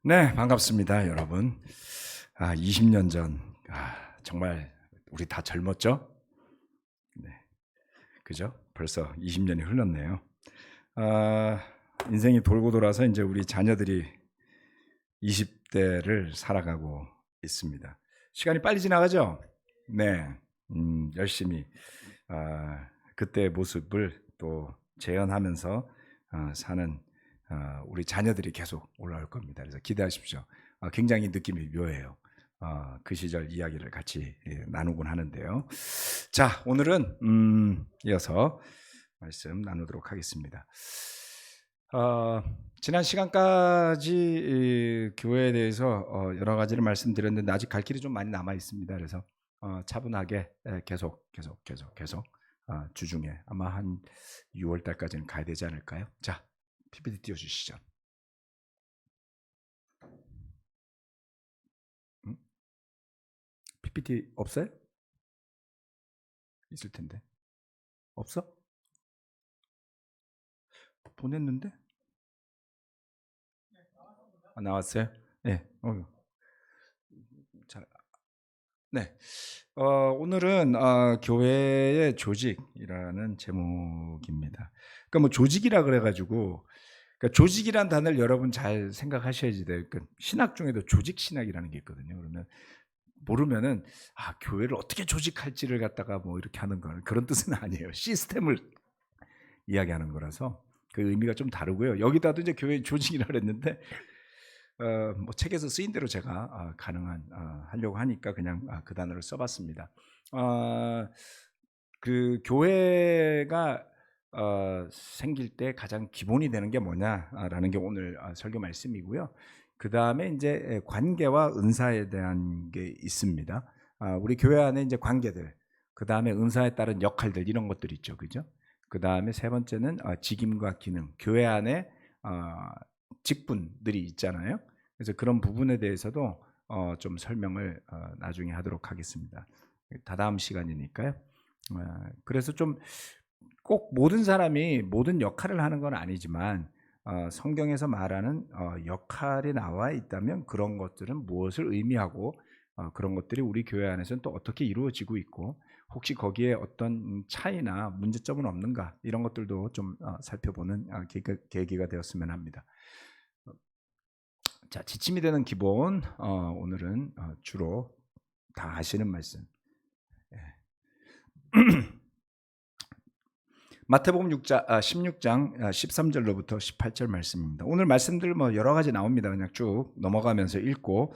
네, 반갑습니다, 여러분. 20년 전, 정말 우리 다 젊었죠? 네, 그죠? 벌써 20년이 흘렀네요. 아, 인생이 돌고 돌아서 이제 우리 자녀들이 20대를 살아가고 있습니다. 시간이 빨리 지나가죠? 네, 열심히 그때의 모습을 또 재현하면서 사는 우리 자녀들이 계속 올라올 겁니다. 그래서 기대하십시오. 굉장히 느낌이 묘해요. 그 시절 이야기를 같이 나누곤 하는데요. 자, 오늘은 이어서 말씀 나누도록 하겠습니다. 지난 시간까지 이 교회에 대해서 여러 가지를 말씀드렸는데 아직 갈 길이 좀 많이 남아 있습니다. 그래서 차분하게 계속 주중에 아마 한 6월 달까지는 가야 되지 않을까요? 자, PPT 띄워주시죠. PPT 없어요? 있을 텐데. 없어? 보냈는데? 나왔어요? 네. 잘. 네. 오늘은 교회의 조직이라는 제목입니다. 그러니까 뭐 조직이라 그래가지고, 그러니까 조직이란 단어를 여러분 잘 생각하셔야지 돼요. 그러니까 신학 중에도 조직 신학이라는 게 있거든요. 그러면 모르면은 교회를 어떻게 조직할지를 갖다가 뭐 이렇게 하는 건 그런 뜻은 아니에요. 시스템을 이야기하는 거라서 그 의미가 좀 다르고요. 여기다도 이제 교회 조직이라 그랬는데 뭐 책에서 쓰인 대로 제가 가능한 하려고 하니까 그냥 그 단어를 써봤습니다. 그 교회가 생길 때 가장 기본이 되는 게 뭐냐라는 게 오늘 설교 말씀이고요. 그 다음에 이제 관계와 은사에 대한 게 있습니다. 우리 교회 안에 이제 관계들, 그 다음에 은사에 따른 역할들 이런 것들 있죠, 그죠? 그 다음에 세 번째는 직임과 기능, 교회 안에 직분들이 있잖아요. 그래서 그런 부분에 대해서도 좀 설명을 나중에 하도록 하겠습니다. 다다음 시간이니까요. 그래서 좀 꼭 모든 사람이 모든 역할을 하는 건 아니지만 성경에서 말하는 역할이 나와 있다면 그런 것들은 무엇을 의미하고 그런 것들이 우리 교회 안에서는 또 어떻게 이루어지고 있고 혹시 거기에 어떤 차이나 문제점은 없는가 이런 것들도 좀 살펴보는 계기가 되었으면 합니다. 자, 지침이 되는 기본 오늘은 주로 다 아시는 말씀. 마태복음 16장 13절로부터 18절 말씀입니다. 오늘 말씀들 뭐 여러 가지 나옵니다. 그냥 쭉 넘어가면서 읽고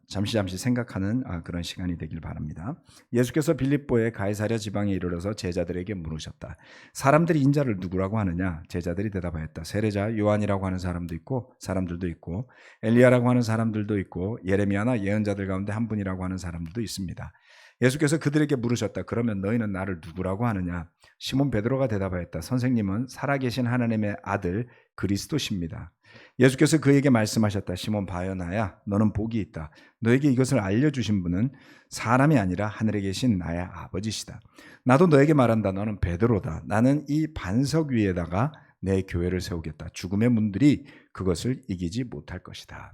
잠시 생각하는 그런 시간이 되길 바랍니다. 예수께서 빌립보의 가이사랴 지방에 이르러서 제자들에게 물으셨다. 사람들이 인자를 누구라고 하느냐? 제자들이 대답하였다. 세례자 요한이라고 하는 사람들도 있고 엘리야라고 하는 사람들도 있고 예레미야나 예언자들 가운데 한 분이라고 하는 사람들도 있습니다. 예수께서 그들에게 물으셨다. 그러면 너희는 나를 누구라고 하느냐? 시몬 베드로가 대답하였다. 선생님은 살아계신 하나님의 아들 그리스도십니다. 예수께서 그에게 말씀하셨다. 시몬 바요나야, 너는 복이 있다. 너에게 이것을 알려주신 분은 사람이 아니라 하늘에 계신 나의 아버지시다. 나도 너에게 말한다. 너는 베드로다. 나는 이 반석 위에다가 내 교회를 세우겠다. 죽음의 문들이 그것을 이기지 못할 것이다.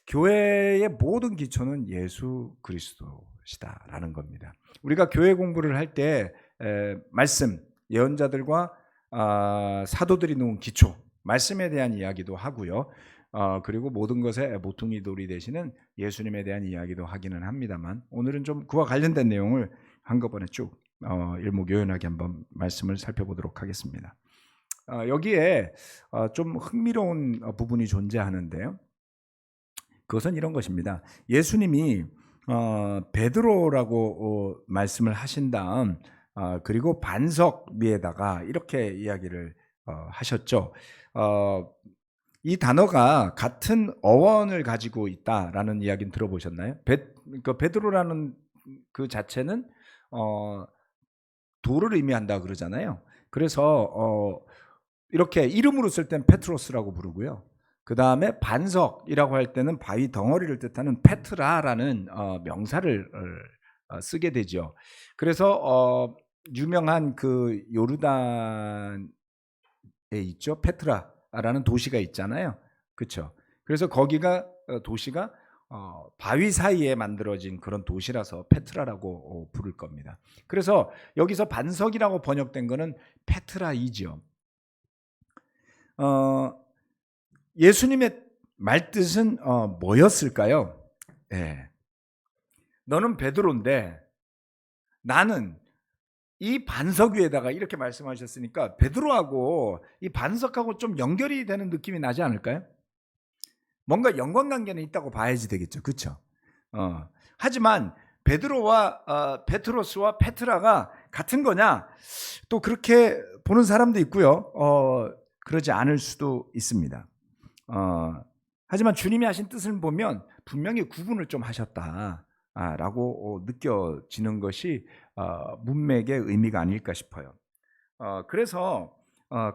교회의 모든 기초는 예수 그리스도시다라는 겁니다. 우리가 교회 공부를 할 때 말씀, 예언자들과 사도들이 놓은 기초, 말씀에 대한 이야기도 하고요. 그리고 모든 것의 모퉁이 돌이 되시는 예수님에 대한 이야기도 하기는 합니다만 오늘은 좀 그와 관련된 내용을 한꺼번에 쭉 일목요연하게 한번 말씀을 살펴보도록 하겠습니다. 여기에 좀 흥미로운 부분이 존재하는데요. 그것은 이런 것입니다. 예수님이 베드로라고 말씀을 하신 다음 그리고 반석 위에다가 이렇게 이야기를 하셨죠. 이 단어가 같은 어원을 가지고 있다라는 이야기는 들어보셨나요? 베드로라는 그 자체는 돌을 의미한다 그러잖아요. 그래서 이렇게 이름으로 쓸 땐 페트로스라고 부르고요. 그 다음에 반석이라고 할 때는 바위 덩어리를 뜻하는 페트라라는 명사를 쓰게 되죠. 그래서 유명한 그 요르단에 있죠. 페트라라는 도시가 있잖아요. 그렇죠. 그래서 거기가 도시가 바위 사이에 만들어진 그런 도시라서 페트라라고 부를 겁니다. 그래서 여기서 반석이라고 번역된 거는 페트라이지요. 예수님의 말뜻은 뭐였을까요? 예. 너는 베드로인데 나는 이 반석 위에다가, 이렇게 말씀하셨으니까 베드로하고 이 반석하고 좀 연결이 되는 느낌이 나지 않을까요? 뭔가 연관관계는 있다고 봐야지 되겠죠. 그렇죠? 하지만 베드로와 베트로스와 페트라가 같은 거냐? 또 그렇게 보는 사람도 있고요. 그러지 않을 수도 있습니다. 하지만 주님이 하신 뜻을 보면 분명히 구분을 좀 하셨다라고 느껴지는 것이 문맥의 의미가 아닐까 싶어요. 그래서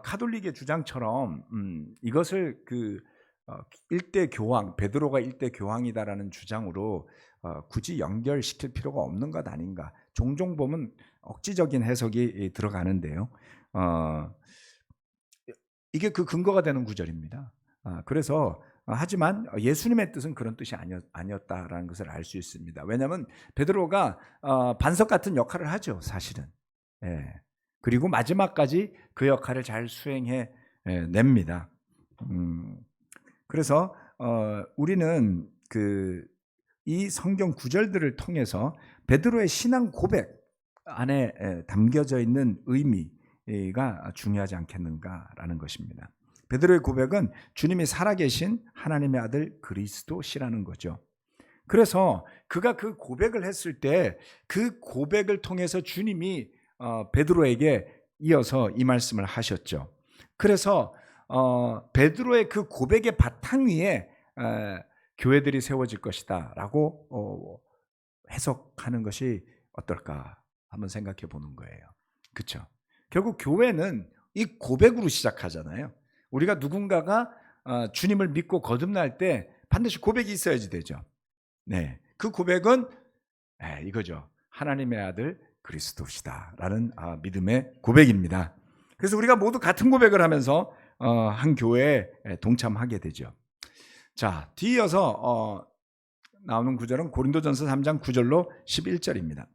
카톨릭의 주장처럼 이것을 일대 교황, 베드로가 일대 교황이다라는 주장으로 굳이 연결시킬 필요가 없는 것 아닌가. 종종 보면 억지적인 해석이 들어가는데요. 이게 그 근거가 되는 구절입니다. 그래서 하지만 예수님의 뜻은 그런 뜻이 아니었다라는 것을 알 수 있습니다. 왜냐하면 베드로가 반석 같은 역할을 하죠, 사실은. 예. 그리고 마지막까지 그 역할을 잘 수행해 냅니다. 그래서 우리는 이 성경 구절들을 통해서 베드로의 신앙 고백 안에 담겨져 있는 의미가 중요하지 않겠는가라는 것입니다. 베드로의 고백은 주님이 살아계신 하나님의 아들 그리스도시라는 거죠. 그래서 그가 그 고백을 했을 때 그 고백을 통해서 주님이 베드로에게 이어서 이 말씀을 하셨죠. 그래서 베드로의 그 고백의 바탕 위에 교회들이 세워질 것이다 라고 해석하는 것이 어떨까 한번 생각해 보는 거예요. 그렇죠? 결국 교회는 이 고백으로 시작하잖아요. 우리가 누군가가 주님을 믿고 거듭날 때 반드시 고백이 있어야지 되죠. 네, 그 고백은 이거죠. 하나님의 아들 그리스도시다라는 믿음의 고백입니다. 그래서 우리가 모두 같은 고백을 하면서 한 교회에 동참하게 되죠. 자, 뒤이어서 나오는 구절은 고린도전서 3장 9절로 11절입니다.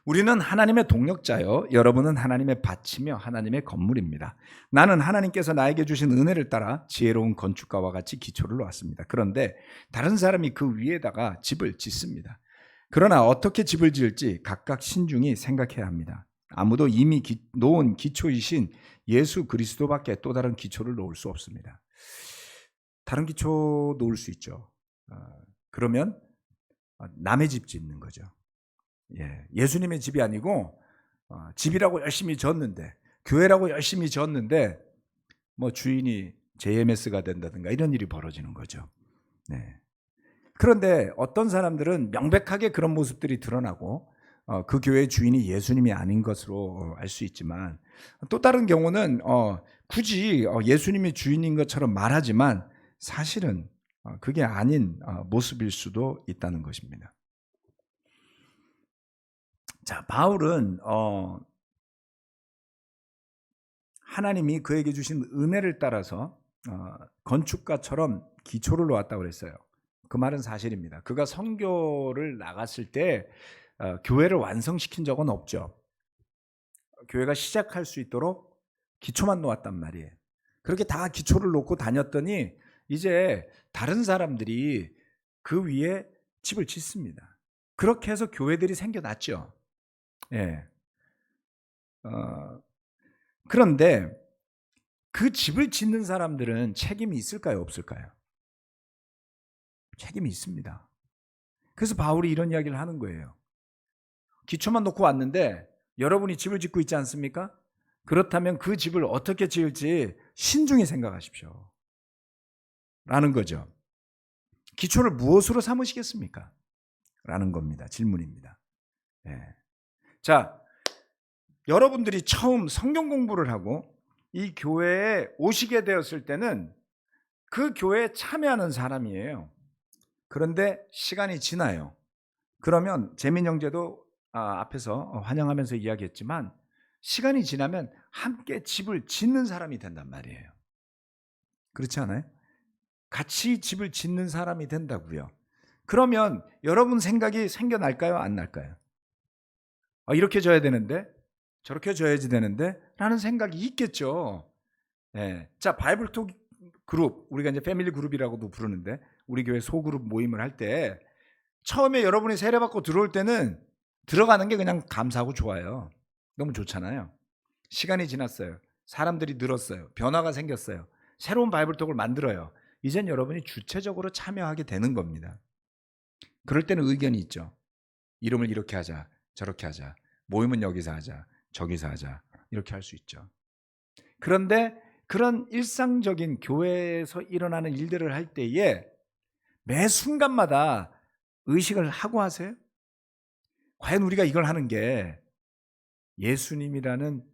우리는 하나님의 동력자요, 여러분은 하나님의 밭이며 하나님의 건물입니다. 나는 하나님께서 나에게 주신 은혜를 따라 지혜로운 건축가와 같이 기초를 놓았습니다. 그런데 다른 사람이 그 위에다가 집을 짓습니다. 그러나 어떻게 집을 지을지 각각 신중히 생각해야 합니다. 아무도 이미 놓은 기초이신 예수 그리스도밖에 또 다른 기초를 놓을 수 없습니다. 다른 기초 놓을 수 있죠. 그러면 남의 집 짓는 거죠. 예수님의 집이 아니고 집이라고 열심히 졌는데, 교회라고 열심히 졌는데 뭐 주인이 JMS가 된다든가 이런 일이 벌어지는 거죠. 네. 그런데 어떤 사람들은 명백하게 그런 모습들이 드러나고 그 교회의 주인이 예수님이 아닌 것으로 알 수 있지만, 또 다른 경우는 굳이 예수님이 주인인 것처럼 말하지만 사실은 그게 아닌 모습일 수도 있다는 것입니다. 자, 바울은 하나님이 그에게 주신 은혜를 따라서 건축가처럼 기초를 놓았다고 그랬어요. 그 말은 사실입니다. 그가 선교를 나갔을 때 교회를 완성시킨 적은 없죠. 교회가 시작할 수 있도록 기초만 놓았단 말이에요. 그렇게 다 기초를 놓고 다녔더니 이제 다른 사람들이 그 위에 집을 짓습니다. 그렇게 해서 교회들이 생겨났죠. 예. 그런데 그 집을 짓는 사람들은 책임이 있을까요, 없을까요? 책임이 있습니다. 그래서 바울이 이런 이야기를 하는 거예요. 기초만 놓고 왔는데 여러분이 집을 짓고 있지 않습니까? 그렇다면 그 집을 어떻게 지을지 신중히 생각하십시오 라는 거죠. 기초를 무엇으로 삼으시겠습니까? 라는 겁니다. 질문입니다. 자, 여러분들이 처음 성경 공부를 하고 이 교회에 오시게 되었을 때는 그 교회에 참여하는 사람이에요. 그런데 시간이 지나요. 그러면 재민 형제도 앞에서 환영하면서 이야기했지만 시간이 지나면 함께 집을 짓는 사람이 된단 말이에요. 그렇지 않아요? 같이 집을 짓는 사람이 된다고요. 그러면 여러분 생각이 생겨날까요? 안 날까요? 이렇게 져야 되는데, 저렇게 져야지 되는데 라는 생각이 있겠죠. 예. 자, 바이블톡 그룹, 우리가 이제 패밀리 그룹이라고도 부르는데, 우리 교회 소그룹 모임을 할 때 처음에 여러분이 세례받고 들어올 때는 들어가는 게 그냥 감사하고 좋아요. 너무 좋잖아요. 시간이 지났어요. 사람들이 늘었어요. 변화가 생겼어요. 새로운 바이블톡을 만들어요. 이젠 여러분이 주체적으로 참여하게 되는 겁니다. 그럴 때는 의견이 있죠. 이름을 이렇게 하자, 저렇게 하자, 모임은 여기서 하자, 저기서 하자, 이렇게 할 수 있죠. 그런데 그런 일상적인 교회에서 일어나는 일들을 할 때에 매 순간마다 의식을 하고 하세요? 과연 우리가 이걸 하는 게 예수님이라는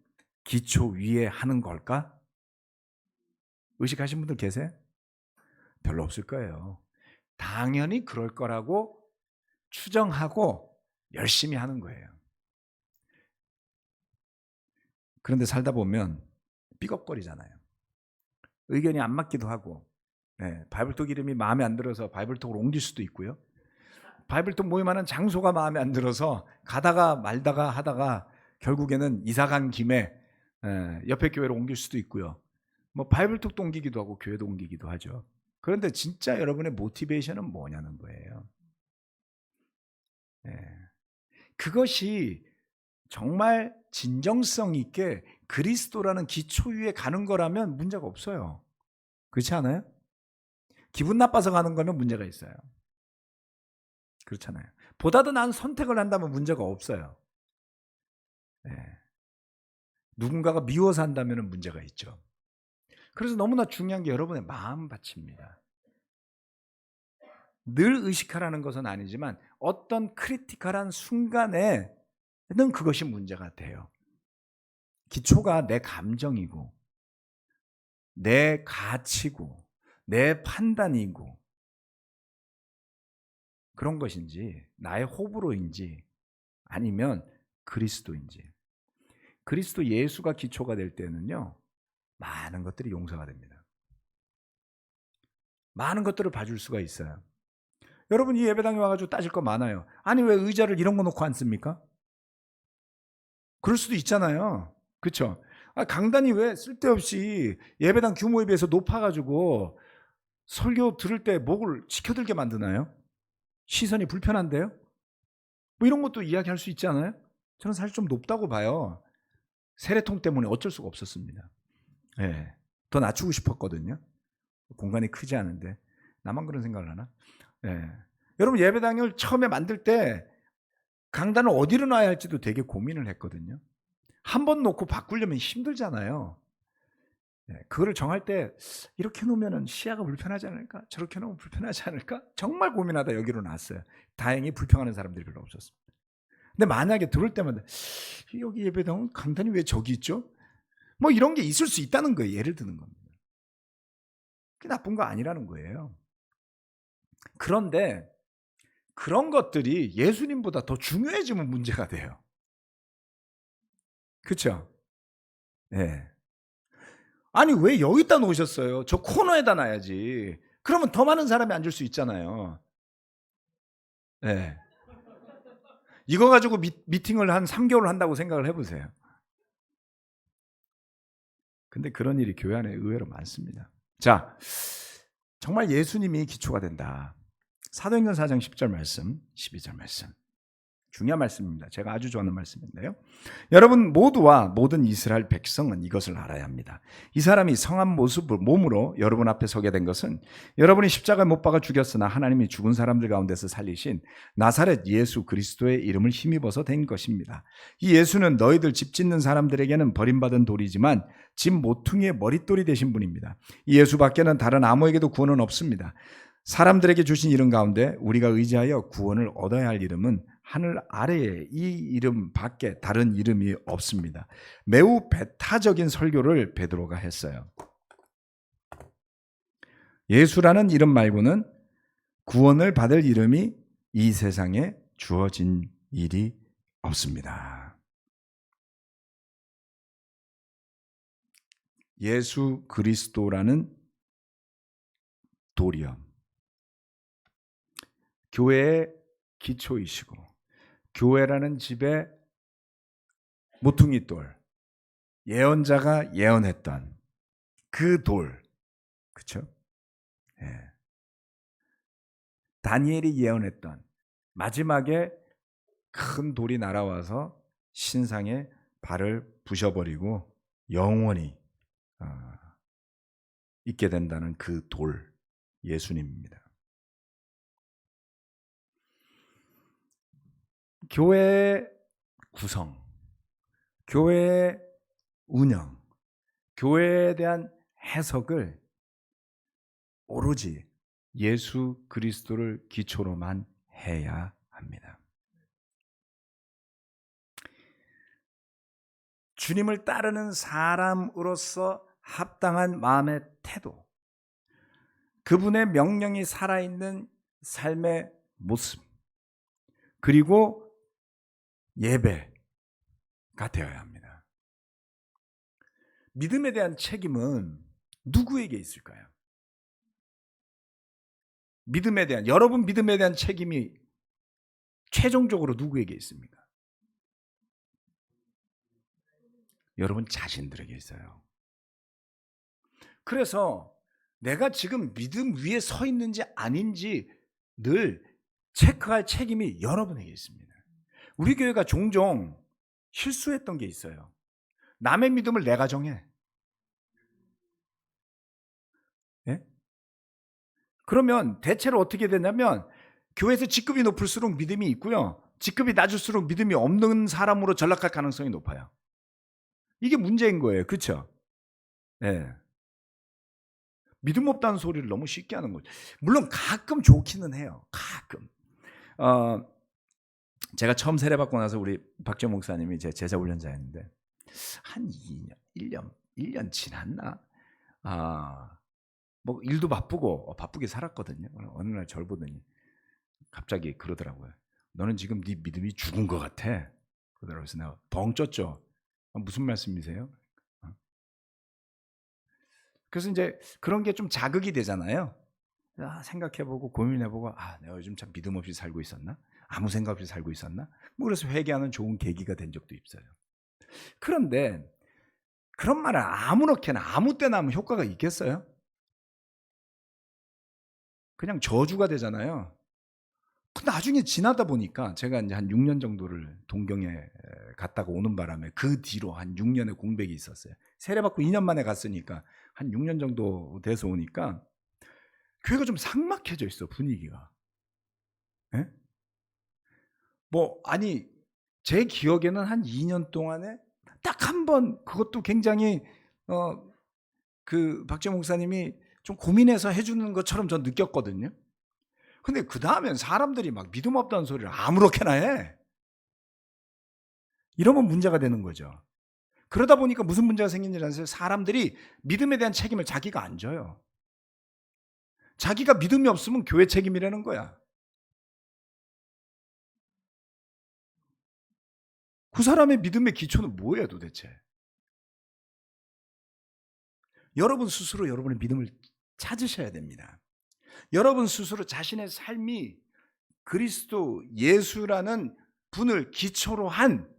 기초 위에 하는 걸까? 의식하신 분들 계세요? 별로 없을 거예요. 당연히 그럴 거라고 추정하고 열심히 하는 거예요. 그런데 살다 보면 삐걱거리잖아요. 의견이 안 맞기도 하고, 바이블톡 이름이 마음에 안 들어서 바이블톡으로 옮길 수도 있고요. 바이블톡 모임하는 장소가 마음에 안 들어서 가다가 말다가 하다가 결국에는 이사간 김에 옆에 교회로 옮길 수도 있고요. 뭐 바이블톡도 옮기기도 하고 교회도 옮기기도 하죠. 그런데 진짜 여러분의 모티베이션은 뭐냐는 거예요. 그것이 정말 진정성 있게 그리스도라는 기초 위에 가는 거라면 문제가 없어요. 그렇지 않아요? 기분 나빠서 가는 거면 문제가 있어요. 그렇잖아요. 보다도 나은 선택을 한다면 문제가 없어요. 누군가가 미워서 한다면 문제가 있죠. 그래서 너무나 중요한 게 여러분의 마음밭입니다. 늘 의식하라는 것은 아니지만 어떤 크리티컬한 순간에는 그것이 문제가 돼요. 기초가 내 감정이고 내 가치고 내 판단이고 그런 것인지 나의 호불호인지 아니면 그리스도인지. 그리스도 예수가 기초가 될 때는요, 많은 것들이 용서가 됩니다. 많은 것들을 봐줄 수가 있어요. 여러분 이 예배당에 와가지고 따질 거 많아요. 아니 왜 의자를 이런 거 놓고 앉습니까? 그럴 수도 있잖아요. 그렇죠? 강단이 왜 쓸데없이 예배당 규모에 비해서 높아가지고 설교 들을 때 목을 치켜들게 만드나요? 시선이 불편한데요? 뭐 이런 것도 이야기할 수 있지 않아요? 저는 사실 좀 높다고 봐요. 세례통 때문에 어쩔 수가 없었습니다. 더 낮추고 싶었거든요. 공간이 크지 않은데 나만 그런 생각을 하나? 여러분 예배당을 처음에 만들 때 강단을 어디로 놔야 할지도 되게 고민을 했거든요. 한 번 놓고 바꾸려면 힘들잖아요. 그거를 정할 때 이렇게 놓으면 시야가 불편하지 않을까? 저렇게 놓으면 불편하지 않을까? 정말 고민하다 여기로 놨어요. 다행히 불평하는 사람들이 별로 없었습니다. 근데 만약에 들을 때마다 여기 예배당은 강단이 왜 저기 있죠? 뭐 이런 게 있을 수 있다는 거예요. 예를 드는 겁니다. 그게 나쁜 거 아니라는 거예요. 그런데 그런 것들이 예수님보다 더 중요해지면 문제가 돼요. 그렇죠? 아니 왜 여기다 놓으셨어요? 저 코너에다 놔야지. 그러면 더 많은 사람이 앉을 수 있잖아요. 이거 가지고 미팅을 한 3개월 한다고 생각을 해보세요. 근데 그런 일이 교회 안에 의외로 많습니다. 자, 정말 예수님이 기초가 된다. 사도행전 4장 10절 말씀, 12절 말씀. 중요한 말씀입니다. 제가 아주 좋아하는 말씀인데요. 여러분 모두와 모든 이스라엘 백성은 이것을 알아야 합니다. 이 사람이 성한 모습을 몸으로 여러분 앞에 서게 된 것은 여러분이 십자가에 못 박아 죽였으나 하나님이 죽은 사람들 가운데서 살리신 나사렛 예수 그리스도의 이름을 힘입어서 된 것입니다. 이 예수는 너희들 집 짓는 사람들에게는 버림받은 돌이지만 집 모퉁이의 머릿돌이 되신 분입니다. 이 예수밖에는 다른 아무에게도 구원은 없습니다. 사람들에게 주신 이름 가운데 우리가 의지하여 구원을 얻어야 할 이름은 하늘 아래에 이 이름 밖에 다른 이름이 없습니다. 매우 배타적인 설교를 베드로가 했어요. 예수라는 이름 말고는 구원을 받을 이름이 이 세상에 주어진 일이 없습니다. 예수 그리스도라는 돌이요. 교회의 기초이시고 교회라는 집의 모퉁이 돌, 예언자가 예언했던 그 돌, 그렇죠? 예. 다니엘이 예언했던 마지막에 큰 돌이 날아와서 신상의 발을 부셔버리고 영원히 있게 된다는 그 돌, 예수님입니다. 교회의 구성, 교회의 운영, 교회에 대한 해석을 오로지 예수 그리스도를 기초로만 해야 합니다. 주님을 따르는 사람으로서 합당한 마음의 태도, 그분의 명령이 살아있는 삶의 모습, 그리고 예배가 되어야 합니다. 믿음에 대한 책임은 누구에게 있을까요? 여러분 믿음에 대한 책임이 최종적으로 누구에게 있습니까? 여러분 자신들에게 있어요. 그래서 내가 지금 믿음 위에 서 있는지 아닌지 늘 체크할 책임이 여러분에게 있습니다. 우리 교회가 종종 실수했던 게 있어요. 남의 믿음을 내가 정해. 예? 그러면 대체로 어떻게 되냐면 교회에서 직급이 높을수록 믿음이 있고요. 직급이 낮을수록 믿음이 없는 사람으로 전락할 가능성이 높아요. 이게 문제인 거예요. 그렇죠? 예. 믿음 없다는 소리를 너무 쉽게 하는 거죠. 물론 가끔 좋기는 해요. 가끔. 제가 처음 세례받고 나서 우리 박정 목사님이 제 제자 훈련자였는데 한 2년, 1년 지났나? 뭐 일도 바쁘고 바쁘게 살았거든요. 어느 날 저를 보더니 갑자기 그러더라고요. 너는 지금 네 믿음이 죽은 것 같아. 그러더라고요. 그래서 내가 벙 쪘죠. 무슨 말씀이세요? 그래서 이제 그런 게 좀 자극이 되잖아요. 생각해보고 고민해보고 내가 요즘 참 믿음 없이 살고 있었나? 아무 생각 없이 살고 있었나? 뭐 그래서 회개하는 좋은 계기가 된 적도 있어요. 그런데 그런 말을 아무렇게나 아무 때나 하면 효과가 있겠어요? 그냥 저주가 되잖아요. 나중에 지나다 보니까 제가 이제 한 6년 정도를 동경에 갔다가 오는 바람에 그 뒤로 한 6년의 공백이 있었어요. 세례받고 2년 만에 갔으니까 한 6년 정도 돼서 오니까 교회가 좀 삭막해져 있어, 분위기가. 예? 제 기억에는 한 2년 동안에 딱 한 번, 그것도 굉장히 그 박재 목사님이 좀 고민해서 해주는 것처럼 전 느꼈거든요. 근데 그 다음엔 사람들이 막 믿음 없다는 소리를 아무렇게나 해. 이러면 문제가 되는 거죠. 그러다 보니까 무슨 문제가 생긴지 아세요? 사람들이 믿음에 대한 책임을 자기가 안 져요. 자기가 믿음이 없으면 교회 책임이라는 거야. 그 사람의 믿음의 기초는 뭐예요 도대체? 여러분 스스로 여러분의 믿음을 찾으셔야 됩니다. 여러분 스스로 자신의 삶이 그리스도 예수라는 분을 기초로 한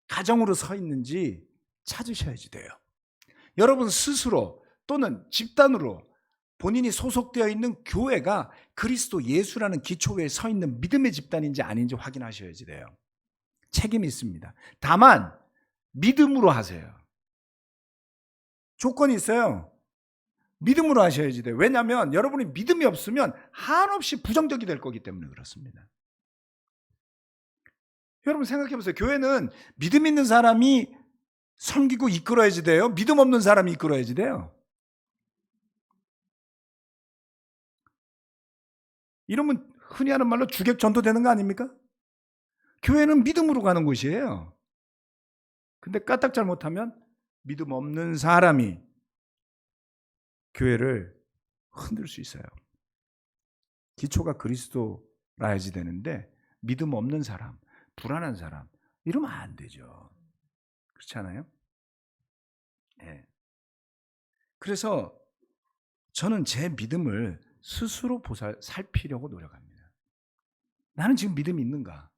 가정으로 서 있는지 찾으셔야지 돼요. 여러분 스스로 또는 집단으로 본인이 소속되어 있는 교회가 그리스도 예수라는 기초 위에 서 있는 믿음의 집단인지 아닌지 확인하셔야지 돼요. 책임이 있습니다. 다만 믿음으로 하세요. 조건이 있어요. 믿음으로 하셔야지 돼요. 왜냐하면 여러분이 믿음이 없으면 한없이 부정적이 될 거기 때문에 그렇습니다. 여러분 생각해 보세요. 교회는 믿음 있는 사람이 섬기고 이끌어야지 돼요. 믿음 없는 사람이 이끌어야지 돼요. 이러면 흔히 하는 말로 주객 전도되는 거 아닙니까? 교회는 믿음으로 가는 곳이에요. 근데 까딱 잘못하면 믿음 없는 사람이 교회를 흔들 수 있어요. 기초가 그리스도라야지 되는데 믿음 없는 사람, 불안한 사람 이러면 안 되죠. 그렇지 않아요? 네. 그래서 저는 제 믿음을 스스로 살피려고 노력합니다. 나는 지금 믿음이 있는가?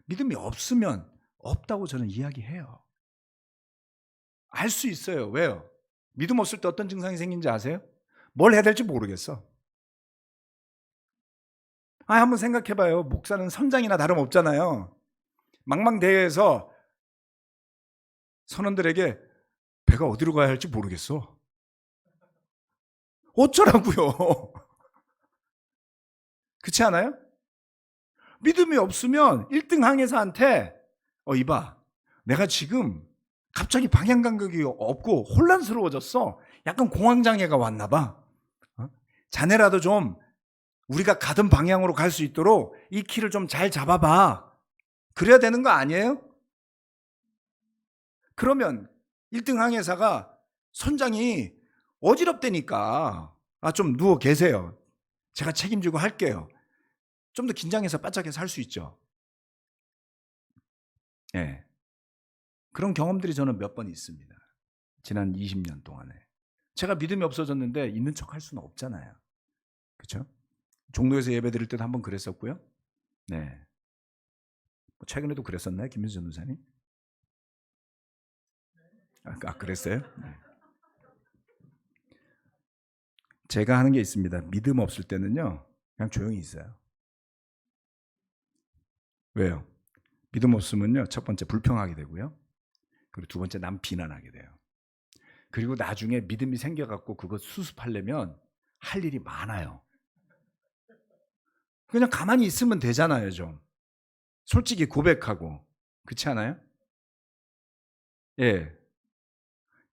믿음이 없으면 없다고 저는 이야기해요. 알 수 있어요. 왜요? 믿음 없을 때 어떤 증상이 생긴지 아세요? 뭘 해야 될지 모르겠어. 한번 생각해봐요. 목사는 선장이나 다름없잖아요. 망망대해에서 선원들에게 배가 어디로 가야 할지 모르겠어. 어쩌라고요? 그렇지 않아요? 믿음이 없으면 1등 항해사한테 이봐, 내가 지금 갑자기 방향 감각이 없고 혼란스러워졌어. 약간 공황장애가 왔나 봐. 자네라도 좀 우리가 가던 방향으로 갈 수 있도록 이 키를 좀 잘 잡아봐. 그래야 되는 거 아니에요? 그러면 1등 항해사가 선장이 어지럽다니까 좀 누워 계세요. 제가 책임지고 할게요. 좀 더 긴장해서 바짝해서 할 수 있죠. 네. 그런 경험들이 저는 몇 번 있습니다. 지난 20년 동안에. 제가 믿음이 없어졌는데 있는 척 할 수는 없잖아요. 그렇죠? 종로에서 예배 드릴 때도 한번 그랬었고요. 네. 최근에도 그랬었나요? 김민수 전도사님? 그랬어요? 네. 제가 하는 게 있습니다. 믿음 없을 때는요, 그냥 조용히 있어요. 왜요? 믿음 없으면요, 첫 번째 불평하게 되고요. 그리고 두 번째 남 비난하게 돼요. 그리고 나중에 믿음이 생겨갖고 그거 수습하려면 할 일이 많아요. 그냥 가만히 있으면 되잖아요, 좀. 솔직히 고백하고. 그렇지 않아요? 예.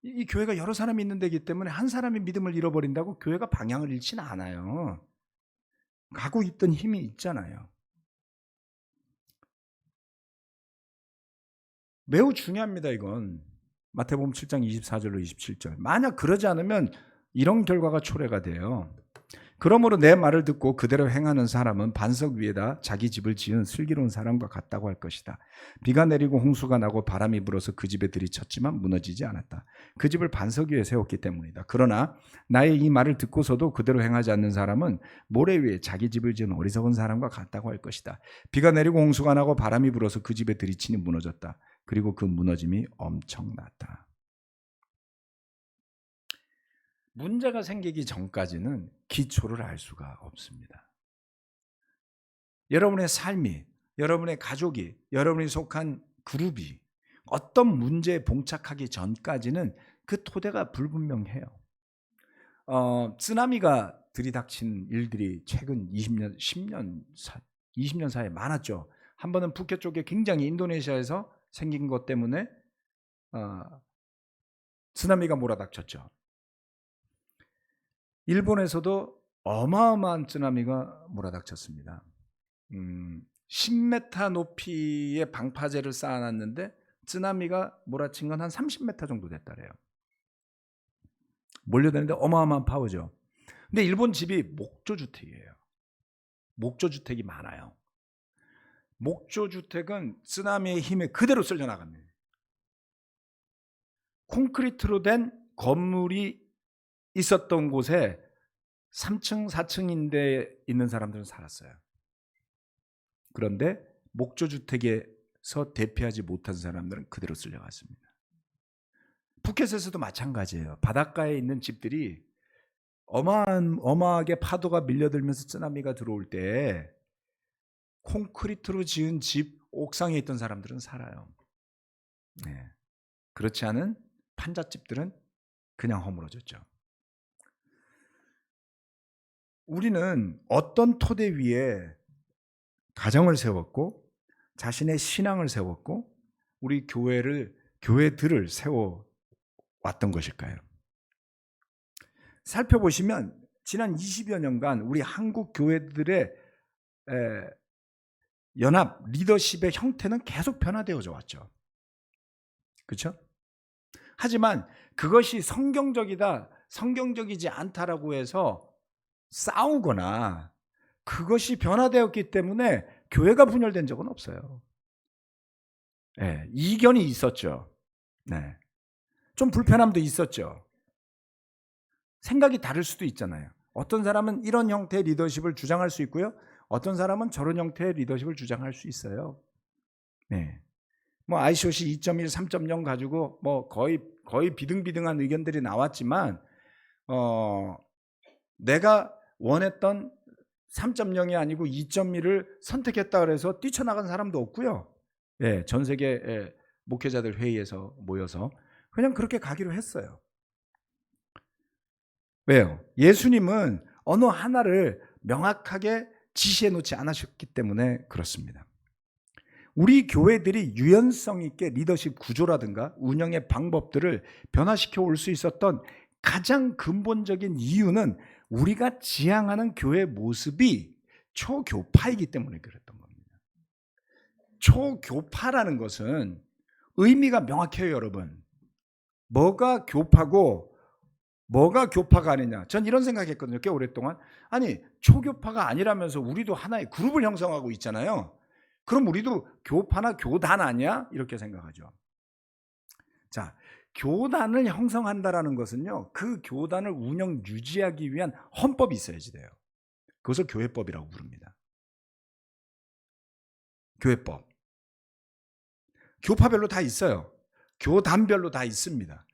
이 교회가 여러 사람이 있는 데이기 때문에 한 사람이 믿음을 잃어버린다고 교회가 방향을 잃지는 않아요. 가고 있던 힘이 있잖아요. 매우 중요합니다, 이건. 마태복음 7장 24절로 27절. 만약 그러지 않으면 이런 결과가 초래가 돼요. 그러므로 내 말을 듣고 그대로 행하는 사람은 반석 위에다 자기 집을 지은 슬기로운 사람과 같다고 할 것이다. 비가 내리고 홍수가 나고 바람이 불어서 그 집에 들이쳤지만 무너지지 않았다. 그 집을 반석 위에 세웠기 때문이다. 그러나 나의 이 말을 듣고서도 그대로 행하지 않는 사람은 모래 위에 자기 집을 지은 어리석은 사람과 같다고 할 것이다. 비가 내리고 홍수가 나고 바람이 불어서 그 집에 들이치니 무너졌다. 그리고 그 무너짐이 엄청났다. 문제가 생기기 전까지는 기초를 알 수가 없습니다. 여러분의 삶이, 여러분의 가족이, 여러분이 속한 그룹이 어떤 문제에 봉착하기 전까지는 그 토대가 불분명해요. 쓰나미가 들이닥친 일들이 최근 20년, 10년, 20년 사이에 많았죠. 한 번은 푸켓 쪽에 굉장히 인도네시아에서 생긴 것 때문에 쓰나미가 몰아닥쳤죠. 일본에서도 어마어마한 쓰나미가 몰아닥쳤습니다. 10m 높이의 방파제를 쌓아놨는데 쓰나미가 몰아친 건 한 30m 정도 됐다래요. 몰려드는데 어마어마한 파워죠. 근데 일본 집이 목조주택이에요. 목조주택이 많아요. 목조주택은 쓰나미의 힘에 그대로 쓸려나갑니다. 콘크리트로 된 건물이 있었던 곳에 3층, 4층인데 있는 사람들은 살았어요. 그런데 목조주택에서 대피하지 못한 사람들은 그대로 쓸려갔습니다. 푸켓에서도 마찬가지예요. 바닷가에 있는 집들이 어마하게 파도가 밀려들면서 쓰나미가 들어올 때 콘크리트로 지은 집 옥상에 있던 사람들은 살아요. 네. 그렇지 않은 판잣집들은 그냥 허물어졌죠. 우리는 어떤 토대 위에 가정을 세웠고 자신의 신앙을 세웠고 우리 교회들을 세워왔던 것일까요? 살펴보시면 지난 20여 년간 우리 한국 교회들의 연합 리더십의 형태는 계속 변화되어져 왔죠. 그렇죠? 하지만 그것이 성경적이다, 성경적이지 않다라고 해서 싸우거나 그것이 변화되었기 때문에 교회가 분열된 적은 없어요. 네, 이견이 있었죠. 네. 좀 불편함도 있었죠. 생각이 다를 수도 있잖아요. 어떤 사람은 이런 형태의 리더십을 주장할 수 있고요. 어떤 사람은 저런 형태의 리더십을 주장할 수 있어요. 네. 뭐 ICOC 2.1, 3.0 가지고 뭐 거의 비등비등한 의견들이 나왔지만 내가 원했던 3.0이 아니고 2.1을 선택했다 그래서 뛰쳐나간 사람도 없고요. 예, 전 세계 목회자들 회의에서 모여서 그냥 그렇게 가기로 했어요. 왜요? 예수님은 어느 하나를 명확하게 지시해 놓지 않으셨기 때문에 그렇습니다. 우리 교회들이 유연성 있게 리더십 구조라든가 운영의 방법들을 변화시켜 올 수 있었던 가장 근본적인 이유는 우리가 지향하는 교회 모습이 초교파이기 때문에 그랬던 겁니다. 초교파라는 것은 의미가 명확해요, 여러분. 뭐가 교파고 뭐가 교파가 아니냐. 전 이런 생각했거든요, 꽤 오랫동안. 아니, 초교파가 아니라면서 우리도 하나의 그룹을 형성하고 있잖아요. 그럼 우리도 교파나 교단 아니야? 이렇게 생각하죠. 자, 교단을 형성한다라는 것은요, 그 교단을 운영 유지하기 위한 헌법이 있어야지 돼요. 그것을 교회법이라고 부릅니다. 교회법. 교파별로 다 있어요. 교단별로 다 있습니다.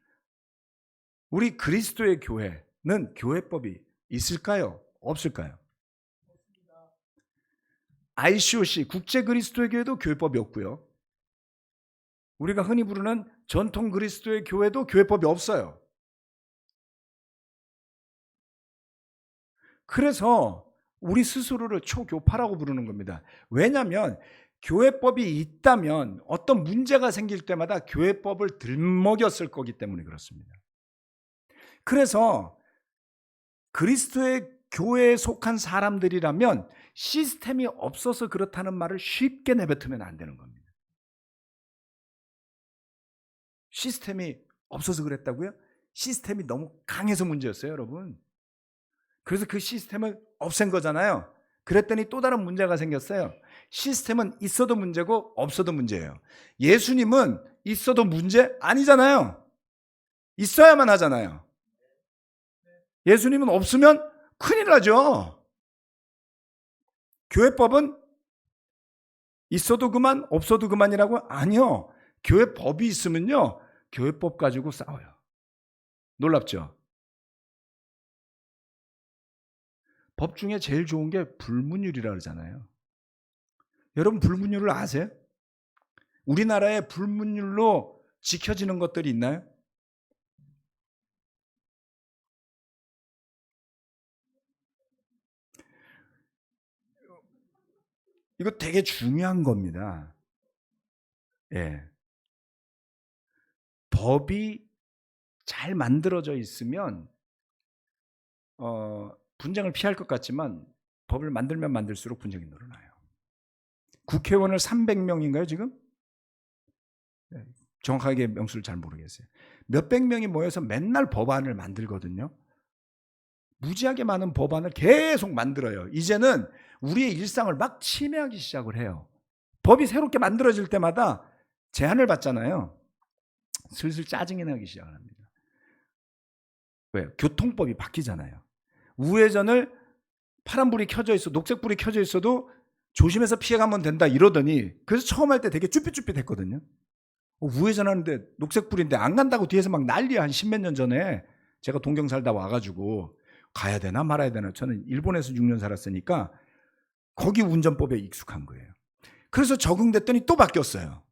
우리 그리스도의 교회는 교회법이 있을까요? 없을까요? ICOC 국제 그리스도의 교회도 교회법이 없고요. 우리가 흔히 부르는 전통 그리스도의 교회도 교회법이 없어요. 그래서 우리 스스로를 초교파라고 부르는 겁니다. 왜냐하면 교회법이 있다면 어떤 문제가 생길 때마다 교회법을 들먹였을 거기 때문에 그렇습니다. 그래서 그리스도의 교회에 속한 사람들이라면 시스템이 없어서 그렇다는 말을 쉽게 내뱉으면 안 되는 겁니다. 시스템이 없어서 그랬다고요? 시스템이 너무 강해서 문제였어요, 여러분. 그래서 그 시스템을 없앤 거잖아요. 그랬더니 또 다른 문제가 생겼어요. 시스템은 있어도 문제고 없어도 문제예요. 예수님은 있어도 문제 아니잖아요. 있어야만 하잖아요. 예수님은 없으면 큰일 나죠. 교회법은 있어도 그만, 없어도 그만이라고? 아니요. 교회법이 있으면요, 교회법 가지고 싸워요. 놀랍죠? 법 중에 제일 좋은 게 불문율이라 그러잖아요. 여러분 불문율을 아세요? 우리나라에 불문율로 지켜지는 것들이 있나요? 이거 되게 중요한 겁니다. 예. 법이 잘 만들어져 있으면 분쟁을 피할 것 같지만 법을 만들면 만들수록 분쟁이 늘어나요. 국회의원을 300명인가요 지금? 정확하게 명수를 잘 모르겠어요. 몇백 명이 모여서 맨날 법안을 만들거든요. 무지하게 많은 법안을 계속 만들어요. 이제는 우리의 일상을 막 침해하기 시작을 해요. 법이 새롭게 만들어질 때마다 제한을 받잖아요. 슬슬 짜증이 나기 시작을 합니다. 왜요? 교통법이 바뀌잖아요. 우회전을 파란불이 켜져 있어, 녹색불이 켜져 있어도 조심해서 피해가면 된다 이러더니, 그래서 처음 할 때 되게 쭈삣쭈삣했거든요. 우회전하는데 녹색불인데 안 간다고 뒤에서 막 난리야. 한 십몇 년 전에 제가 동경 살다 와가지고 가야 되나 말아야 되나. 저는 일본에서 6년 살았으니까 거기 운전법에 익숙한 거예요. 그래서 적응됐더니 또 바뀌었어요.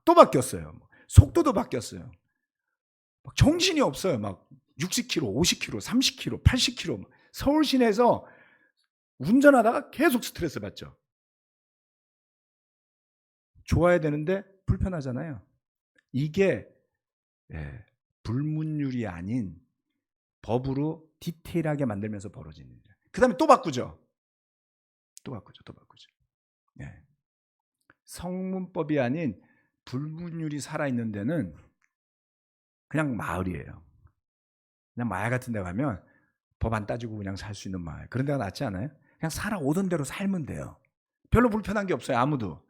또 바뀌었어요. 속도도 바뀌었어요. 막 정신이 없어요. 막 60km, 50km, 30km, 80km. 서울 시내에서 운전하다가 계속 스트레스 받죠. 좋아야 되는데 불편하잖아요. 이게 불문율이 아닌 법으로 디테일하게 만들면서 벌어지는 일이에요. 그 다음에 또 바꾸죠. 또 바꾸죠. 성문법이 아닌 불문율이 살아있는 데는 그냥 마을이에요. 그냥 마을 같은 데 가면 법 안 따지고 그냥 살 수 있는 마을. 그런 데가 낫지 않아요? 그냥 살아오던 대로 살면 돼요. 별로 불편한 게 없어요. 아무도.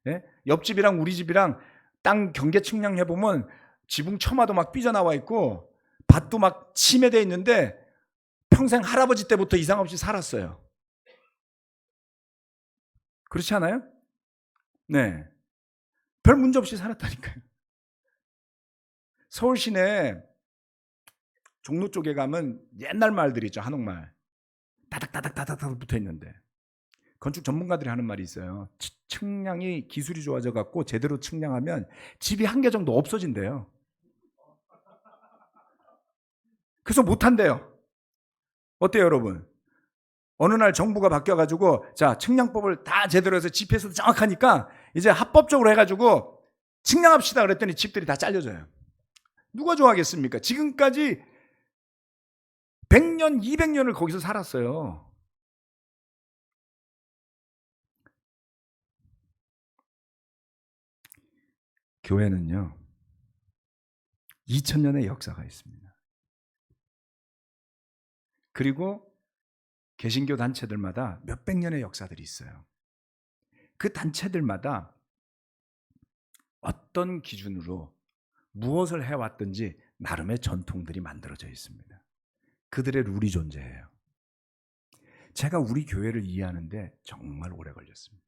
예? 옆집이랑 우리 집이랑 땅 경계 측량해 보면 지붕 처마도 막 삐져나와 있고 밭도 막 침해돼 있는데 평생 할아버지 때부터 이상 없이 살았어요. 그렇지 않아요? 네. 별 문제 없이 살았다니까요. 서울 시내 종로 쪽에 가면 옛날 말들 있죠. 한옥말. 다닥다닥다닥 붙어 있는데. 건축 전문가들이 하는 말이 있어요. 측량이 기술이 좋아져 갖고 제대로 측량하면 집이 한 개 정도 없어진대요. 그래서 못 한대요. 어때요, 여러분? 어느 날 정부가 바뀌어가지고 자 측량법을 다 제대로 해서 GPS도 정확하니까 이제 합법적으로 해가지고 측량합시다 그랬더니 집들이 다 잘려져요. 누가 좋아하겠습니까? 지금까지 100년, 200년을 거기서 살았어요. 교회는요 2000년의 역사가 있습니다. 그리고 개신교 단체들마다 몇백 년의 역사들이 있어요. 그 단체들마다 어떤 기준으로 무엇을 해왔든지 나름의 전통들이 만들어져 있습니다. 그들의 룰이 존재해요. 제가 우리 교회를 이해하는데 정말 오래 걸렸습니다.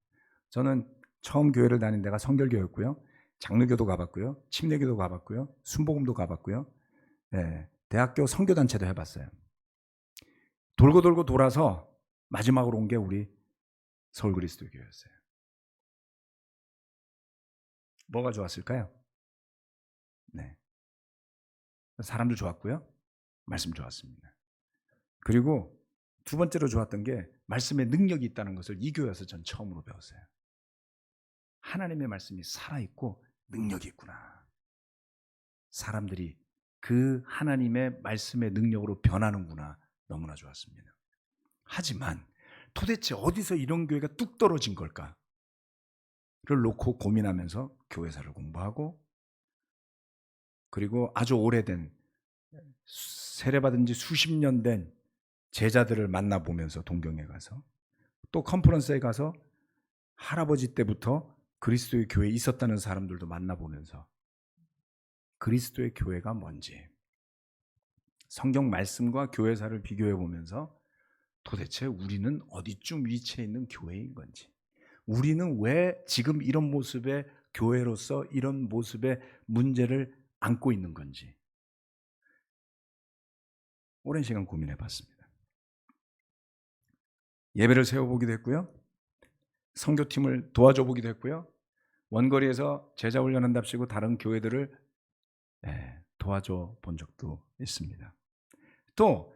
저는 처음 교회를 다닌 데가 성결교였고요. 장로교도 가봤고요. 침례교도 가봤고요. 순복음도 가봤고요. 네, 대학교 선교단체도 해봤어요. 돌고 돌고 돌아서 마지막으로 온 게 우리 서울그리스도교회였어요. 뭐가 좋았을까요? 네, 사람도 좋았고요. 말씀 좋았습니다. 그리고 두 번째로 좋았던 게 말씀에 능력이 있다는 것을 이 교회에서 전 처음으로 배웠어요. 하나님의 말씀이 살아있고 능력이 있구나. 사람들이 그 하나님의 말씀의 능력으로 변하는구나. 너무나 좋았습니다. 하지만 도대체 어디서 이런 교회가 뚝 떨어진 걸까를 놓고 고민하면서 교회사를 공부하고 그리고 아주 오래된 세례받은 지 수십 년 된 제자들을 만나보면서 동경에 가서 또 컨퍼런스에 가서 할아버지 때부터 그리스도의 교회에 있었다는 사람들도 만나보면서 그리스도의 교회가 뭔지 성경 말씀과 교회사를 비교해 보면서 도대체 우리는 어디쯤 위치해 있는 교회인 건지 우리는 왜 지금 이런 모습의 교회로서 이런 모습의 문제를 안고 있는 건지 오랜 시간 고민해 봤습니다. 예배를 세워보기도 했고요. 선교팀을 도와줘 보기도 했고요. 원거리에서 제자 훈련한답시고 다른 교회들을 도와줘 본 적도 있습니다. 또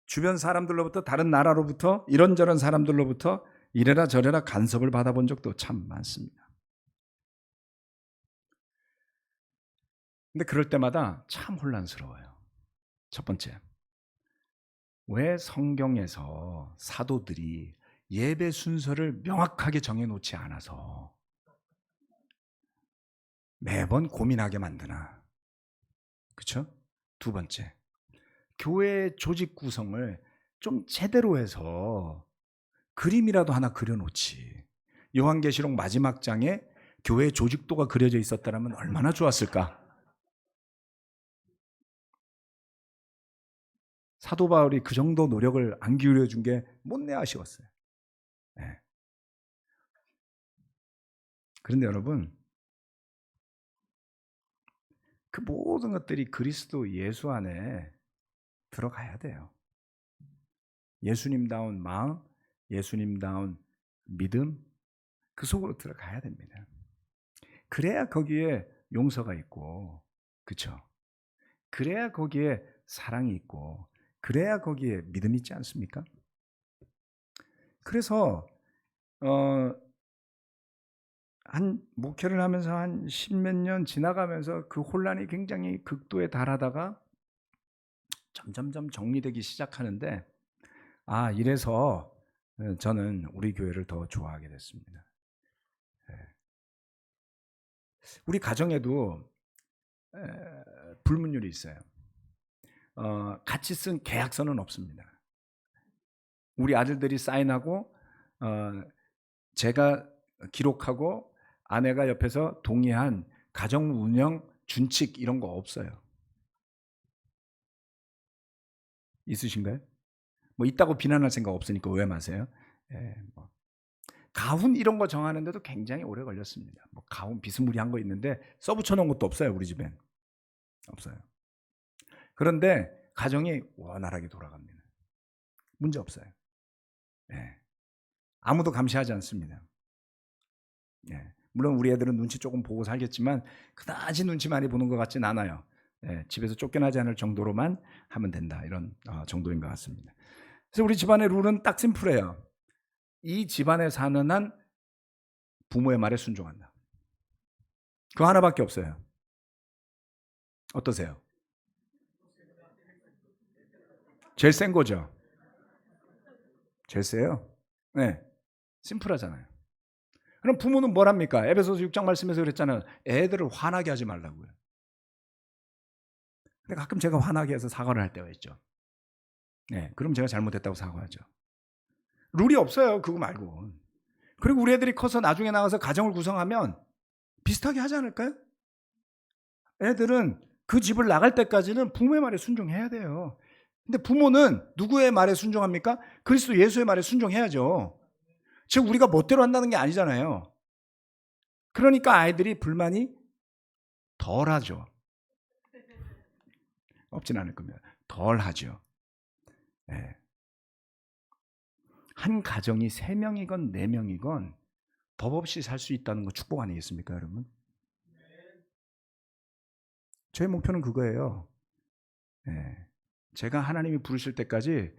주변 사람들로부터 다른 나라로부터 이런저런 사람들로부터 이래라 저래라 간섭을 받아본 적도 참 많습니다. 근데 그럴 때마다 참 혼란스러워요. 첫 번째, 왜 성경에서 사도들이 예배 순서를 명확하게 정해놓지 않아서 매번 고민하게 만드나? 그렇죠? 두 번째, 교회 조직 구성을 좀 제대로 해서 그림이라도 하나 그려놓지. 요한계시록 마지막 장에 교회 조직도가 그려져 있었다면 얼마나 좋았을까? 사도 바울이 그 정도 노력을 안 기울여준 게 못내 아쉬웠어요. 네. 그런데 여러분, 그 모든 것들이 그리스도 예수 안에 들어가야 돼요. 예수님다운 마음, 예수님다운 믿음, 그 속으로 들어가야 됩니다. 그래야 거기에 용서가 있고, 그렇죠? 그래야 거기에 사랑이 있고, 그래야 거기에 믿음이 있지 않습니까? 그래서 한 목회를 하면서 한 십몇 년 지나가면서 그 혼란이 굉장히 극도에 달하다가 점점점 정리되기 시작하는데 이래서 저는 우리 교회를 더 좋아하게 됐습니다. 우리 가정에도 불문율이 있어요. 같이 쓴 계약서는 없습니다. 우리 아들들이 사인하고 제가 기록하고 아내가 옆에서 동의한 가정 운영 준칙 이런 거 없어요. 있으신가요? 뭐 있다고 비난할 생각 없으니까 오해 마세요. 예, 뭐. 가훈 이런 거 정하는데도 굉장히 오래 걸렸습니다. 뭐 가훈 비스무리한 거 있는데 써붙여 놓은 것도 없어요. 우리 집엔. 없어요. 그런데 가정이 원활하게 돌아갑니다. 문제 없어요. 예. 아무도 감시하지 않습니다. 예. 물론 우리 애들은 눈치 조금 보고 살겠지만 그다지 눈치 많이 보는 것 같진 않아요. 예. 집에서 쫓겨나지 않을 정도로만 하면 된다. 이런 정도인 것 같습니다. 그래서 우리 집안의 룰은 딱 심플해요. 이 집안에 사는 한 부모의 말에 순종한다. 그거 하나밖에 없어요. 어떠세요? 제일 센 거죠? 제일 세요? 네. 심플하잖아요. 그럼 부모는 뭘 합니까? 에베소서 6장 말씀에서 그랬잖아요. 애들을 화나게 하지 말라고요. 근데 가끔 제가 화나게 해서 사과를 할 때가 있죠. 네. 그럼 제가 잘못했다고 사과하죠. 룰이 없어요. 그거 말고. 그리고 우리 애들이 커서 나중에 나가서 가정을 구성하면 비슷하게 하지 않을까요? 애들은 그 집을 나갈 때까지는 부모의 말에 순종해야 돼요. 근데 부모는 누구의 말에 순종합니까? 그리스도 예수의 말에 순종해야죠. 즉 우리가 멋대로 한다는 게 아니잖아요. 그러니까 아이들이 불만이 덜하죠. 없진 않을 겁니다. 덜하죠. 네. 한 가정이 3명이건 4명이건 법 없이 살 수 있다는 거 축복 아니겠습니까, 여러분? 저의 목표는 그거예요. 네. 제가 하나님이 부르실 때까지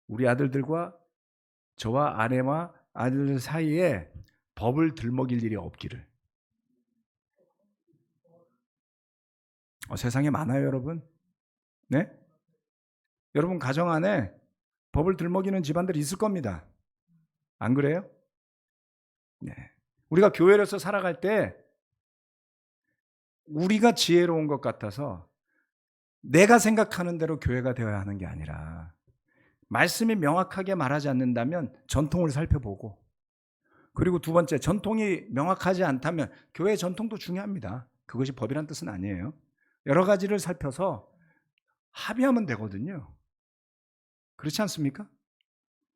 우리 아들들과 저와 아내와 아들 사이에 법을 들먹일 일이 없기를. 세상에 많아요, 여러분. 네? 여러분 가정 안에 법을 들먹이는 집안들이 있을 겁니다. 안 그래요? 네. 우리가 교회에서 살아갈 때 우리가 지혜로운 것 같아서 내가 생각하는 대로 교회가 되어야 하는 게 아니라 말씀이 명확하게 말하지 않는다면 전통을 살펴보고, 그리고 두 번째, 전통이 명확하지 않다면 교회의 전통도 중요합니다. 그것이 법이란 뜻은 아니에요. 여러 가지를 살펴서 합의하면 되거든요. 그렇지 않습니까?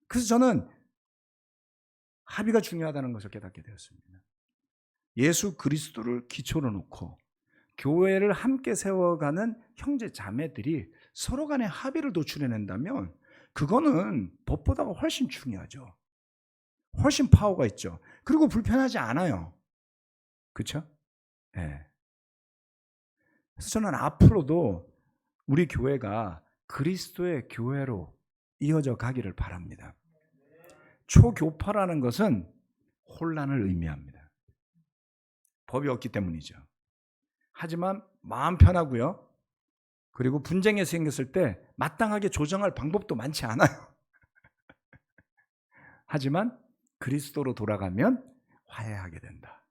그래서 저는 합의가 중요하다는 것을 깨닫게 되었습니다. 예수 그리스도를 기초로 놓고 교회를 함께 세워가는 형제 자매들이 서로 간의 합의를 도출해낸다면 그거는 법보다 훨씬 중요하죠. 훨씬 파워가 있죠. 그리고 불편하지 않아요. 그렇죠? 네. 그래서 저는 앞으로도 우리 교회가 그리스도의 교회로 이어져 가기를 바랍니다. 초교파라는 것은 혼란을 의미합니다. 법이 없기 때문이죠. 하지만 마음 편하고요. 그리고 분쟁이 생겼을 때 마땅하게 조정할 방법도 많지 않아요. 하지만 그리스도로 돌아가면 화해하게 된다.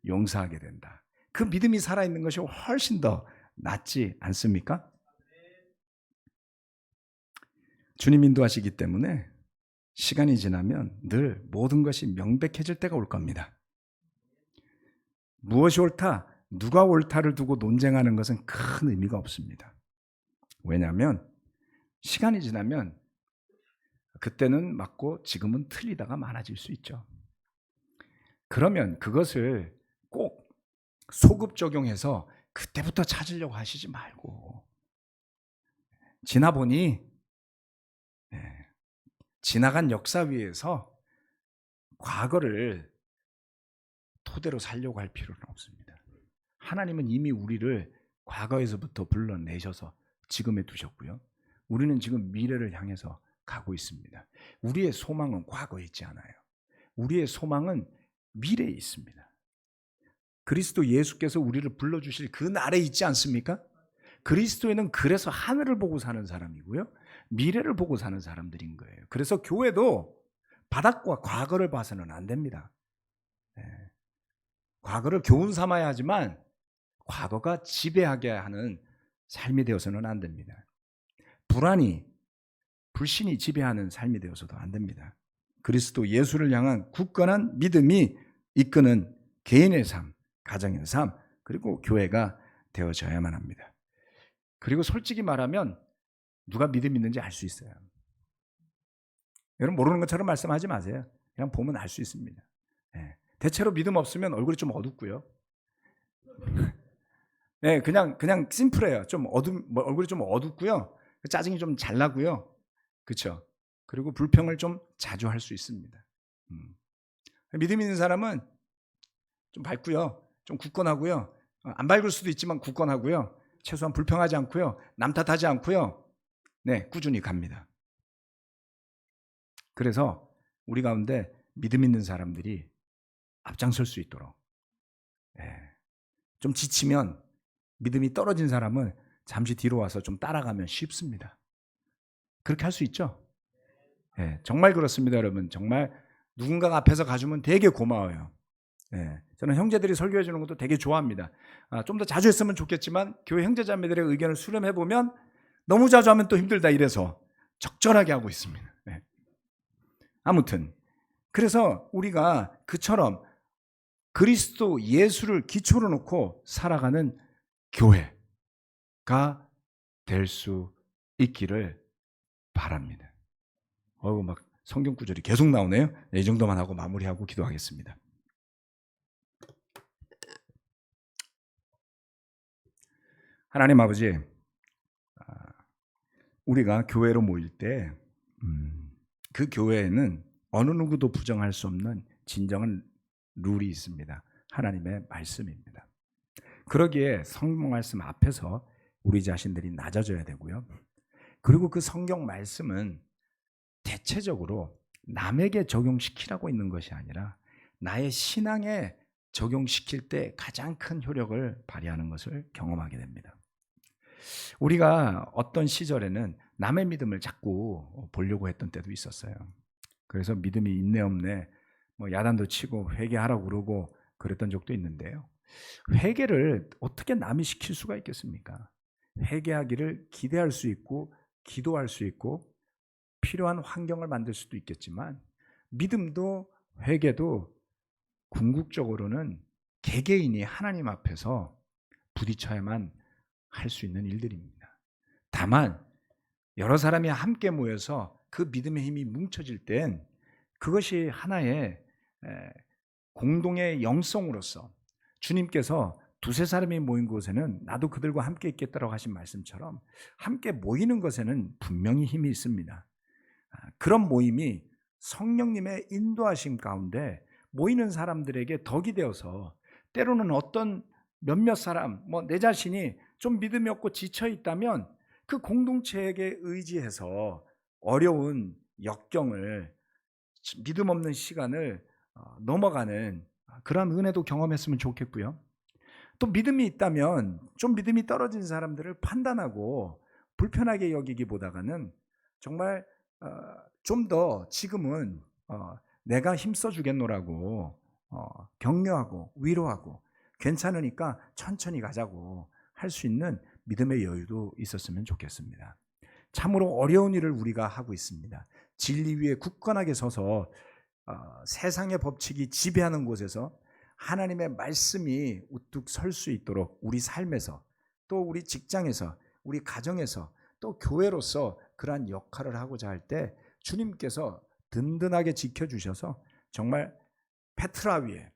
용서하게 된다. 그 믿음이 살아있는 것이 훨씬 더 낫지 않습니까? 주님 인도하시기 때문에 시간이 지나면 늘 모든 것이 명백해질 때가 올 겁니다. 무엇이 옳다, 누가 옳다를 두고 논쟁하는 것은 큰 의미가 없습니다. 왜냐하면 시간이 지나면 그때는 맞고 지금은 틀리다가 많아질 수 있죠. 그러면 그것을 꼭 소급 적용해서 그때부터 찾으려고 하시지 말고, 지나보니 지나간 역사 위에서 과거를 토대로 살려고 할 필요는 없습니다. 하나님은 이미 우리를 과거에서부터 불러내셔서 지금에 두셨고요. 우리는 지금 미래를 향해서 가고 있습니다. 우리의 소망은 과거에 있지 않아요. 우리의 소망은 미래에 있습니다. 그리스도 예수께서 우리를 불러주실 그 날에 있지 않습니까? 그리스도에는 그래서 하늘을 보고 사는 사람이고요. 미래를 보고 사는 사람들인 거예요. 그래서 교회도 바닥과 과거를 봐서는 안 됩니다. 과거를 교훈 삼아야 하지만 과거가 지배하게 하는 삶이 되어서는 안 됩니다. 불안이, 불신이 지배하는 삶이 되어서도 안 됩니다. 그리스도 예수를 향한 굳건한 믿음이 이끄는 개인의 삶, 가정의 삶, 그리고 교회가 되어져야만 합니다. 그리고 솔직히 말하면 누가 믿음 있는지 알 수 있어요. 여러분 모르는 것처럼 말씀하지 마세요. 그냥 보면 알 수 있습니다. 예. 대체로 믿음 없으면 얼굴이 좀 어둡고요. 네, 그냥 심플해요. 좀 얼굴이 좀 어둡고요. 짜증이 좀 잘 나고요. 그렇죠? 그리고 불평을 좀 자주 할 수 있습니다. 믿음 있는 사람은 좀 밝고요. 좀 굳건하고요. 안 밝을 수도 있지만 굳건하고요. 최소한 불평하지 않고요. 남 탓하지 않고요. 네, 꾸준히 갑니다. 그래서 우리 가운데 믿음 있는 사람들이 앞장설 수 있도록, 좀 지치면 믿음이 떨어진 사람은 잠시 뒤로 와서 좀 따라가면 쉽습니다. 그렇게 할 수 있죠? 정말 그렇습니다, 여러분. 정말 누군가가 앞에서 가주면 되게 고마워요. 저는 형제들이 설교해 주는 것도 되게 좋아합니다. 좀 더 자주 했으면 좋겠지만 교회 형제자매들의 의견을 수렴해 보면 너무 자주 하면 또 힘들다 이래서 적절하게 하고 있습니다. 아무튼 그래서 우리가 그처럼 그리스도 예수를 기초로 놓고 살아가는 교회가 될 수 있기를 바랍니다. 막 성경 구절이 계속 나오네요. 이 정도만 하고 마무리하고 기도하겠습니다. 하나님 아버지, 우리가 교회로 모일 때 그 교회에는 어느 누구도 부정할 수 없는 진정한 룰이 있습니다. 하나님의 말씀입니다. 그러기에 성경 말씀 앞에서 우리 자신들이 낮아져야 되고요. 그리고 그 성경 말씀은 대체적으로 남에게 적용시키라고 있는 것이 아니라 나의 신앙에 적용시킬 때 가장 큰 효력을 발휘하는 것을 경험하게 됩니다. 우리가 어떤 시절에는 남의 믿음을 자꾸 보려고 했던 때도 있었어요. 그래서 믿음이 있네 없네 야단도 치고 회개하라고 그러고 그랬던 적도 있는데요. 회개를 어떻게 남이 시킬 수가 있겠습니까? 회개하기를 기대할 수 있고 기도할 수 있고 필요한 환경을 만들 수도 있겠지만 믿음도 회개도 궁극적으로는 개개인이 하나님 앞에서 부딪혀야만 할 수 있는 일들입니다. 다만 여러 사람이 함께 모여서 그 믿음의 힘이 뭉쳐질 땐 그것이 하나의 공동의 영성으로서 주님께서 두세 사람이 모인 곳에는 나도 그들과 함께 있겠다라고 하신 말씀처럼 함께 모이는 것에는 분명히 힘이 있습니다. 그런 모임이 성령님의 인도하심 가운데 모이는 사람들에게 덕이 되어서 때로는 어떤 몇몇 사람, 내 자신이 좀 믿음이 없고 지쳐 있다면 그 공동체에게 의지해서 어려운 역경을 믿음 없는 시간을 넘어가는 그런 은혜도 경험했으면 좋겠고요. 또 믿음이 있다면 좀 믿음이 떨어진 사람들을 판단하고 불편하게 여기기보다는 정말 좀 더 지금은 내가 힘써 주겠노라고 격려하고 위로하고 괜찮으니까 천천히 가자고 할 수 있는 믿음의 여유도 있었으면 좋겠습니다. 참으로 어려운 일을 우리가 하고 있습니다. 진리 위에 굳건하게 서서 세상의 법칙이 지배하는 곳에서 하나님의 말씀이 우뚝 설 수 있도록 우리 삶에서 또 우리 직장에서 우리 가정에서 또 교회로서 그러한 역할을 하고자 할 때 주님께서 든든하게 지켜주셔서 정말 페트라 위에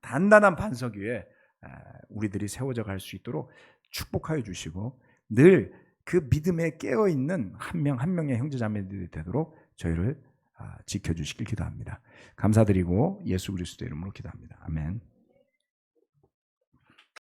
단단한 반석 위에 우리들이 세워져 갈 수 있도록 축복하여 주시고 늘 그 믿음에 깨어있는 한 명 한 명의 형제자매들이 되도록 저희를 지켜주시길 기도합니다. 감사드리고 예수 그리스도의 이름으로 기도합니다. 아멘.